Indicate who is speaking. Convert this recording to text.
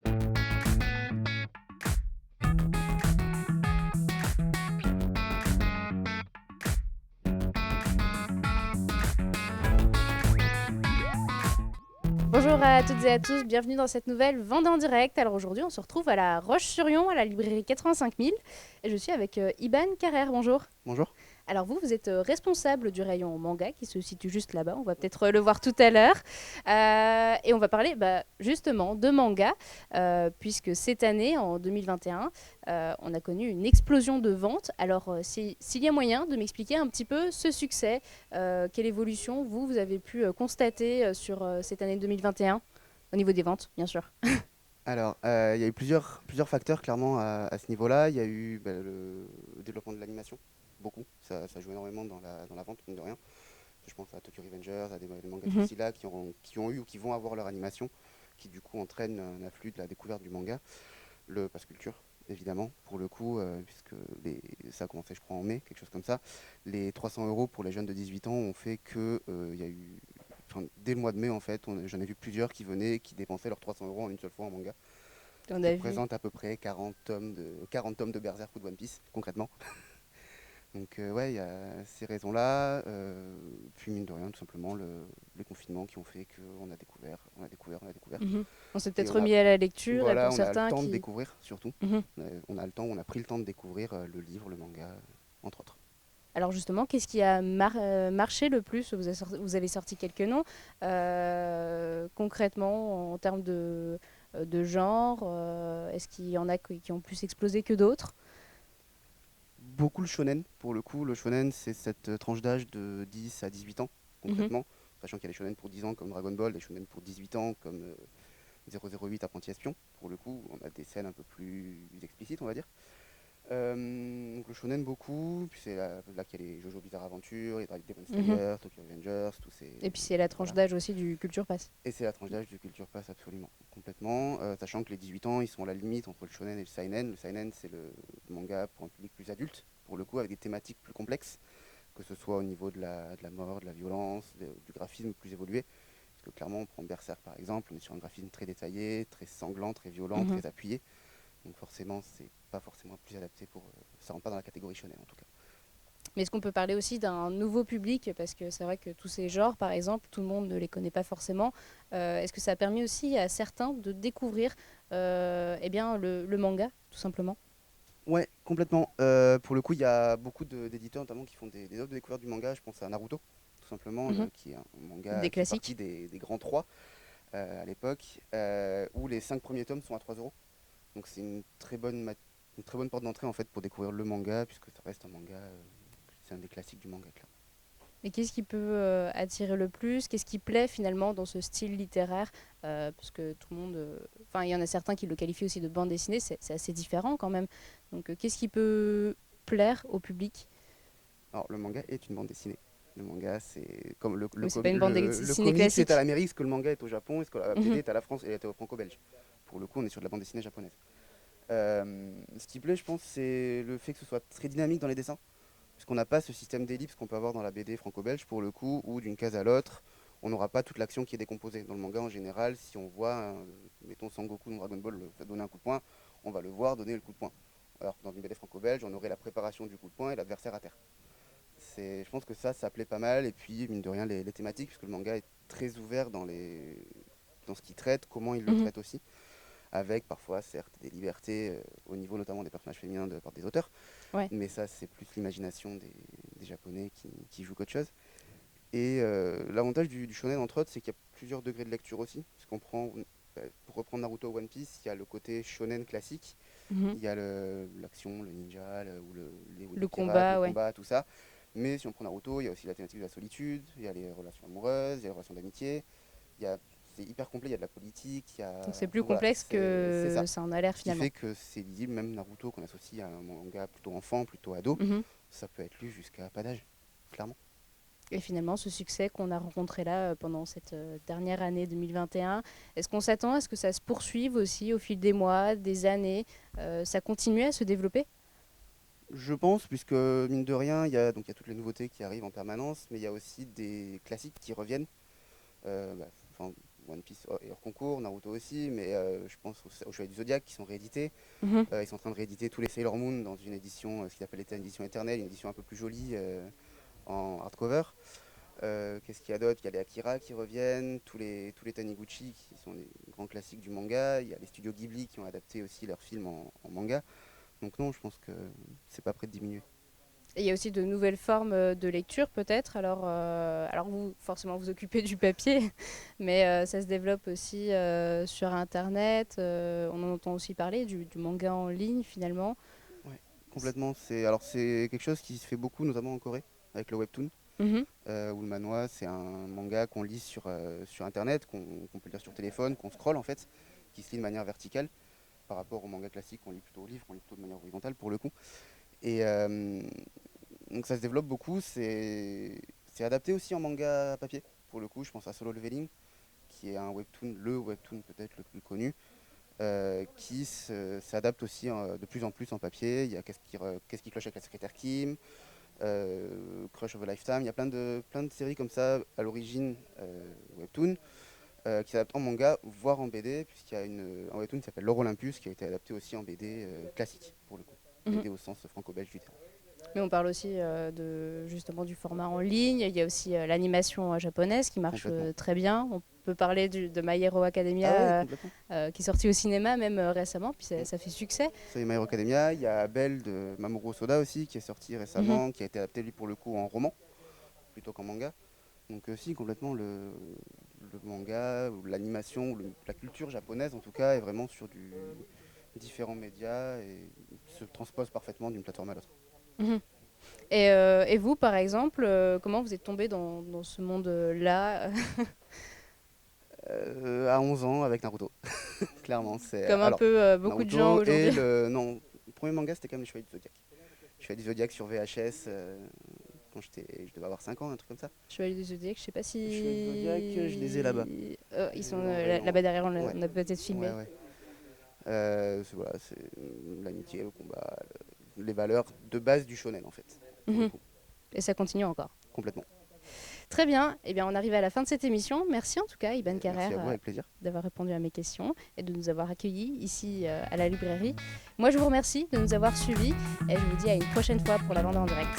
Speaker 1: Bonjour à toutes et à tous, bienvenue dans cette nouvelle Vente en direct. Alors aujourd'hui, on se retrouve à la Roche-sur-Yon, à la librairie 85 000. Et je suis avec Iban Carrère, bonjour.
Speaker 2: Bonjour.
Speaker 1: Alors vous êtes responsable du rayon manga qui se situe juste là-bas. On va peut-être le voir tout à l'heure. Et on va parler justement de manga, puisque cette année, en 2021, on a connu une explosion de ventes. Alors s'il y a moyen de m'expliquer un petit peu ce succès, quelle évolution vous avez pu constater sur cette année 2021, au niveau des ventes, bien sûr.
Speaker 2: Alors, il y a eu plusieurs facteurs clairement à ce niveau-là. Il y a eu le développement de l'animation, beaucoup. Ça joue énormément dans la vente, mine de rien. Je pense à Tokyo Revengers, à des mangas de ce
Speaker 1: Mhm.
Speaker 2: style-là qui ont eu ou qui vont avoir leur animation, qui du coup entraînent un afflux de la découverte du manga. Le pass culture, évidemment, pour le coup, puisque ça a commencé, je crois, en mai, quelque chose comme ça. Les 300 euros pour les jeunes de 18 ans ont fait que il y a eu. Enfin, dès le mois de mai, en fait, j'en ai vu plusieurs qui venaient, qui dépensaient leurs 300 euros en une seule fois en manga. Ce
Speaker 1: On
Speaker 2: qui
Speaker 1: a vu.
Speaker 2: représente à peu près 40 tomes de Berserk ou de One Piece, concrètement. Donc ouais, il y a ces raisons-là, puis mine de rien, tout simplement, les confinements qui ont fait qu'on a découvert, on a découvert, on a découvert.
Speaker 1: Mhm. On s'est
Speaker 2: Et
Speaker 1: peut-être remis à la lecture, et
Speaker 2: voilà,
Speaker 1: pour
Speaker 2: on a le
Speaker 1: certains
Speaker 2: temps de
Speaker 1: qui...
Speaker 2: découvrir, surtout.
Speaker 1: Mhm.
Speaker 2: On a pris le temps de découvrir le livre, le manga, entre autres.
Speaker 1: Alors justement, qu'est-ce qui a marché le plus? Vous avez sorti quelques noms. Concrètement, en termes de genre, est-ce qu'il y en a qui ont plus explosé que d'autres?
Speaker 2: Beaucoup le shonen, pour le coup. Le shonen, c'est cette tranche d'âge de 10 à 18 ans,
Speaker 1: Mhm.
Speaker 2: concrètement. Sachant qu'il y a les shonen pour 10 ans comme Dragon Ball, les shonen pour 18 ans comme 008 Apprenti Espion. Pour le coup, on a des scènes un peu plus explicites, on va dire. Donc le shonen beaucoup, puis c'est là qu'il y a les Jojo Bizarre Adventure, les Demon
Speaker 1: Mhm.
Speaker 2: Slayer, Tokyo Revengers, tous ces...
Speaker 1: Et puis c'est la tranche
Speaker 2: Voilà.
Speaker 1: d'âge aussi du Culture Pass.
Speaker 2: Et c'est la tranche d'âge du Culture Pass absolument, complètement. Sachant que les 18 ans, ils sont à la limite entre le shonen et le seinen. Le seinen, c'est le manga pour un public plus adulte, pour le coup, avec des thématiques plus complexes, que ce soit au niveau de la mort, de la violence, du graphisme plus évolué. Parce que clairement, on prend Berserk par exemple, on est sur un graphisme très détaillé, très sanglant, très violent,
Speaker 1: Mhm.
Speaker 2: très appuyé. Donc forcément, c'est pas forcément plus adapté pour... ça rentre pas dans la catégorie shonen en tout cas.
Speaker 1: Mais est-ce qu'on peut parler aussi d'un nouveau public? Parce que c'est vrai que tous ces genres, par exemple, tout le monde ne les connaît pas forcément. Est-ce que ça a permis aussi à certains de découvrir le manga, tout simplement?
Speaker 2: Ouais, complètement. Pour le coup, il y a beaucoup d'éditeurs notamment qui font des offres de découverte du manga. Je pense à Naruto, tout simplement,
Speaker 1: Mhm.
Speaker 2: qui est un manga
Speaker 1: Des
Speaker 2: qui fait partie
Speaker 1: classiques.
Speaker 2: des grands trois à l'époque, où les 5 premiers tomes sont à 3 euros. Donc c'est une très bonne porte d'entrée en fait pour découvrir le manga, puisque ça reste un manga, c'est un des classiques du manga, clairement.
Speaker 1: Et qu'est-ce qui peut attirer le plus? Qu'est-ce qui plaît finalement dans ce style littéraire? Parce que tout le monde... Enfin, il y en a certains qui le qualifient aussi de bande dessinée, c'est assez différent quand même. Donc qu'est-ce qui peut plaire au public?
Speaker 2: Alors le manga est une bande dessinée. Le manga, c'est comme
Speaker 1: Oui, c'est pas une bande
Speaker 2: le
Speaker 1: dessinée
Speaker 2: comics est à
Speaker 1: classique.
Speaker 2: l'Amérique, ce que le manga est au Japon, et ce que la BD
Speaker 1: Mhm.
Speaker 2: est à la France et est au franco-belge. Pour le coup, on est sur de la bande dessinée japonaise. Ce qui plaît, je pense, c'est le fait que ce soit très dynamique dans les dessins, puisqu'on n'a pas ce système d'ellipse qu'on peut avoir dans la BD franco-belge, pour le coup, où d'une case à l'autre, on n'aura pas toute l'action qui est décomposée. Dans le manga, en général, si on voit, mettons Sangoku dans Dragon Ball donner un coup de poing, on va le voir donner le coup de poing. Alors que dans une BD franco-belge, on aurait la préparation du coup de poing et l'adversaire à terre. Je pense que ça plaît pas mal, et puis, mine de rien, les thématiques, puisque le manga est très ouvert dans ce qu'il traite, comment il le
Speaker 1: Mhm.
Speaker 2: traite aussi avec parfois certes des libertés au niveau notamment des personnages féminins de la part des auteurs,
Speaker 1: Ouais.
Speaker 2: mais ça c'est plus l'imagination des Japonais qui jouent qu'autre chose. Et l'avantage du shonen entre autres, c'est qu'il y a plusieurs degrés de lecture aussi, parce qu'on prend, pour reprendre Naruto ou One Piece, il y a le côté shonen classique,
Speaker 1: Mhm.
Speaker 2: il y a l'action, le ninja, ou les
Speaker 1: Le
Speaker 2: pirates, le
Speaker 1: combat, ouais.
Speaker 2: combat, tout ça. Mais si on prend Naruto, il y a aussi la thématique de la solitude, il y a les relations amoureuses, il y a les relations d'amitié, il y a, c'est hyper complet, il y a de la politique, il y a...
Speaker 1: Donc c'est plus
Speaker 2: Enfin, voilà,
Speaker 1: complexe
Speaker 2: c'est
Speaker 1: que
Speaker 2: ça.
Speaker 1: ça en a l'air
Speaker 2: Ce qui
Speaker 1: finalement.
Speaker 2: fait que c'est lisible, même Naruto qu'on associe à un manga plutôt enfant, plutôt ado,
Speaker 1: Mhm.
Speaker 2: ça peut être lu jusqu'à pas d'âge, clairement.
Speaker 1: Et finalement, ce succès qu'on a rencontré là pendant cette dernière année 2021, est-ce qu'on s'attend à ce que ça se poursuive aussi au fil des mois, des années, ça continue à se développer?
Speaker 2: Je pense, puisque mine de rien, il y a toutes les nouveautés qui arrivent en permanence, mais il y a aussi des classiques qui reviennent. Enfin, One Piece est hors concours, Naruto aussi, mais je pense aux Chevaliers du Zodiaque qui sont réédités.
Speaker 1: Mhm.
Speaker 2: Ils sont en train de rééditer tous les Sailor Moon dans une édition, ce qu'ils appellent une édition éternelle, une édition un peu plus jolie en hardcover. Qu'est-ce qu'il y a d'autre? Il y a les Akira qui reviennent, tous les Taniguchi qui sont des grands classiques du manga. Il y a les studios Ghibli qui ont adapté aussi leurs films en manga. Donc non, je pense que c'est pas prêt de diminuer.
Speaker 1: Et il y a aussi de nouvelles formes de lecture peut-être. Alors vous, forcément, vous occupez du papier, mais ça se développe aussi sur Internet. On en entend aussi parler du manga en ligne finalement.
Speaker 2: Ouais, complètement. C'est quelque chose qui se fait beaucoup, notamment en Corée, avec le webtoon.
Speaker 1: Mhm,
Speaker 2: Ou le manhwa, c'est un manga qu'on lit sur internet, qu'on peut lire sur téléphone, qu'on scrolle en fait, qui se lit de manière verticale par rapport au manga classique qu'on lit plutôt au livre, qu'on lit plutôt de manière horizontale pour le coup. Et donc ça se développe beaucoup, c'est adapté aussi en manga papier pour le coup. Je pense à Solo Leveling, qui est un webtoon, le webtoon peut-être le plus connu, qui s'adapte aussi de plus en plus en papier. Il y a Qu'est-ce qui cloche avec la secrétaire Kim, Crush of a Lifetime. Il y a plein de séries comme ça à l'origine webtoon qui s'adaptent en manga, voire en BD, puisqu'il y a un webtoon qui s'appelle L'Or Olympus qui a été adapté aussi en BD classique pour le coup.
Speaker 1: mhm.
Speaker 2: BD au sens franco-belge du terme.
Speaker 1: Mais on parle aussi justement du format en ligne. Il y a aussi l'animation japonaise qui marche
Speaker 2: Complètement.
Speaker 1: très bien. On peut parler de My Hero
Speaker 2: Ah ouais,
Speaker 1: Academia
Speaker 2: complètement.
Speaker 1: qui est sorti au cinéma même récemment, puis
Speaker 2: Mm.
Speaker 1: ça fait succès.
Speaker 2: C'est My Hero Academia. Il y a Belle de Mamoru Hosoda aussi qui est sorti
Speaker 1: Mhm.
Speaker 2: récemment, qui a été adapté lui pour le coup en roman plutôt qu'en manga. Donc si complètement le manga ou l'animation ou la culture japonaise en tout cas est vraiment sur différents médias et se transpose parfaitement d'une plateforme à l'autre.
Speaker 1: Mhm. Et vous, par exemple, comment vous êtes tombé dans ce monde-là?
Speaker 2: À 11 ans avec Naruto, clairement.
Speaker 1: Comme un
Speaker 2: Alors,
Speaker 1: peu beaucoup de gens
Speaker 2: Naruto et
Speaker 1: aujourd'hui.
Speaker 2: non, le premier manga c'était quand même les Chevaliers du Zodiaque. Les Chevaliers du Zodiaque sur VHS quand je devais avoir 5 ans, un truc comme ça.
Speaker 1: Chevalier du Zodiaque, je sais pas si.
Speaker 2: Les Chevaliers du Zodiaque, je les ai là-bas.
Speaker 1: Ils
Speaker 2: Je
Speaker 1: sont
Speaker 2: les ai en rayon.
Speaker 1: là-bas derrière,
Speaker 2: Ouais,
Speaker 1: on a peut-être filmé.
Speaker 2: ouais. Voilà, c'est l'amitié, le combat, les valeurs de base du shonen en fait, pour le
Speaker 1: Mhm.
Speaker 2: coup,
Speaker 1: Et ça continue encore.
Speaker 2: complètement.
Speaker 1: Très bien, eh bien on arrive à la fin de cette émission. Merci en tout cas, Iban Karer,
Speaker 2: Merci à vous, avec plaisir.
Speaker 1: d'avoir répondu à mes questions et de nous avoir accueillis ici à la librairie. Moi je vous remercie de nous avoir suivis et je vous dis à une prochaine fois pour la vente en direct.